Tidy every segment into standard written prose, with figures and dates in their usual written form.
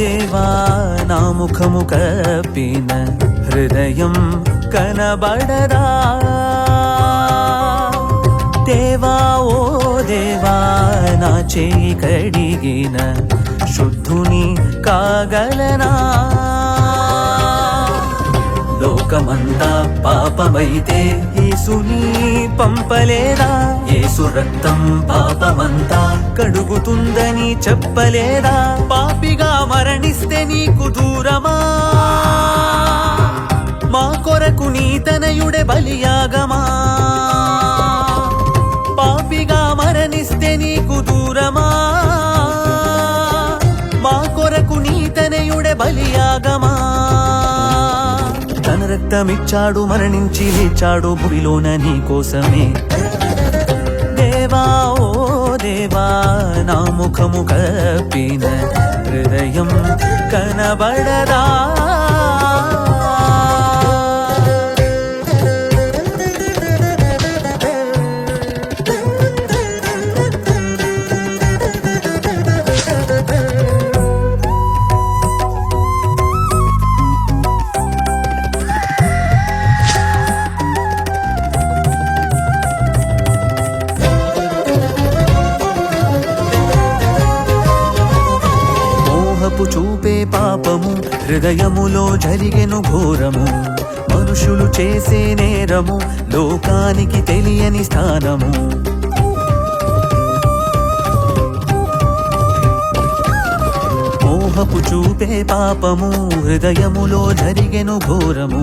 దేవా నా ముఖము కప్పిన హృదయం కనబడదా దేవా ఓ దేవా నా చేయి కడిగిన శుద్ధుని కాగలనా లోకమంతా పాపమైతే యేసుని పంపలేదా యేసు రక్తం పాపమంతా కడుగుతుందని చెప్పలేదా పాపిగా మరణిస్తే నీకు దూరమా మా కొరకు నీ తనయుడే బలియాగమా పాపిగా మరణిస్తే నీకు దూరమా మా కొరకు నీ తనయుడే బలియాగమా తన రక్తమిచ్చాడు మరణించి లేచాడు భూమిలోన నీ కోసమే దేవా ఓ దేవా నా ముఖము కప్పిన హృదయం కనబడదా చూపే పాపము హృదయములో జరిగెను ఘోరము మనుషులు చేసే నేరము లోకానికి తెలియని స్థానము మోహపు చూపే పాపము హృదయములో జరిగెను ఘోరము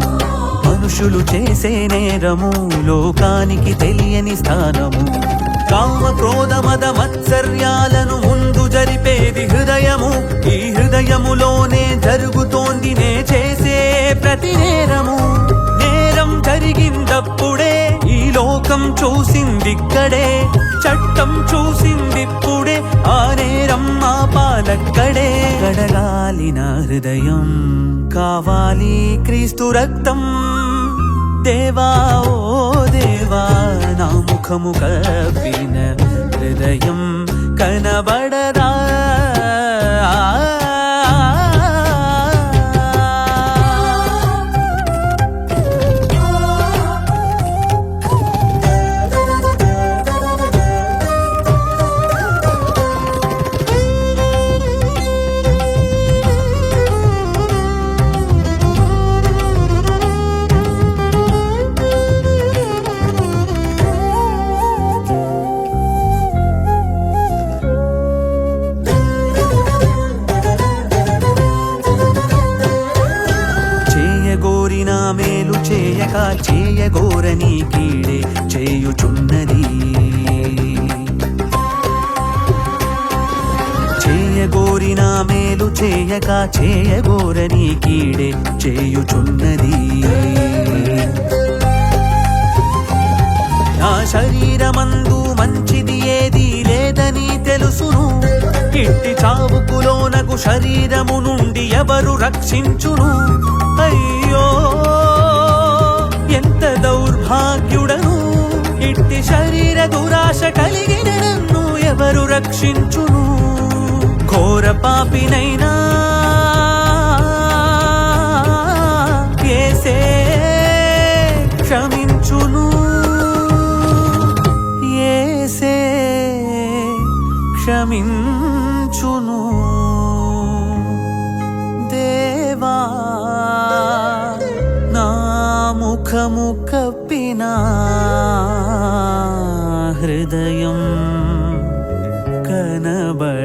మనుషులు చేసే నేరము లోకానికి తెలియని స్థానము కామ క్రోధ మద మత్సర్యాలను ముందు జరిపేది హృదయము ఈ హృదయములోనే జరుగుతోంది నే చేసే ప్రతి నేరము నేరం జరిగిందప్పుడే ఈ లోకం చూసిందిక్కడే చట్టం చూసిందిప్పుడే ఆ నేరం మా పాలక్కడే కడగాలి నా హృదయం కావాలి క్రీస్తు రక్తం దేవా ఓ దేవా నా ముఖము కప్పిన హృదయం కనబడదా మేలు చేయక చేయగోరని కీడే చేయుచున్నది చేయగోరిన మేలు చేయక చేయగోరని కీడే చేయుచున్నది నా శరీరమందు మంచిది ఏది లేదని తెలుసును ఇట్టి చావుకులోనకు శరీరము నుండి ఎవరు రక్షించును అయ్యో ఎంత దౌర్భాగ్యుడను ఇట్టి శరీర దురాశ కలిగిన నన్ను ఎవరు రక్షించును ఘోర పాపినైనా యేసే క్షమించును యేసే క్షమించును దేవా నా ముఖము కప్పిన హృదయం కనబడదా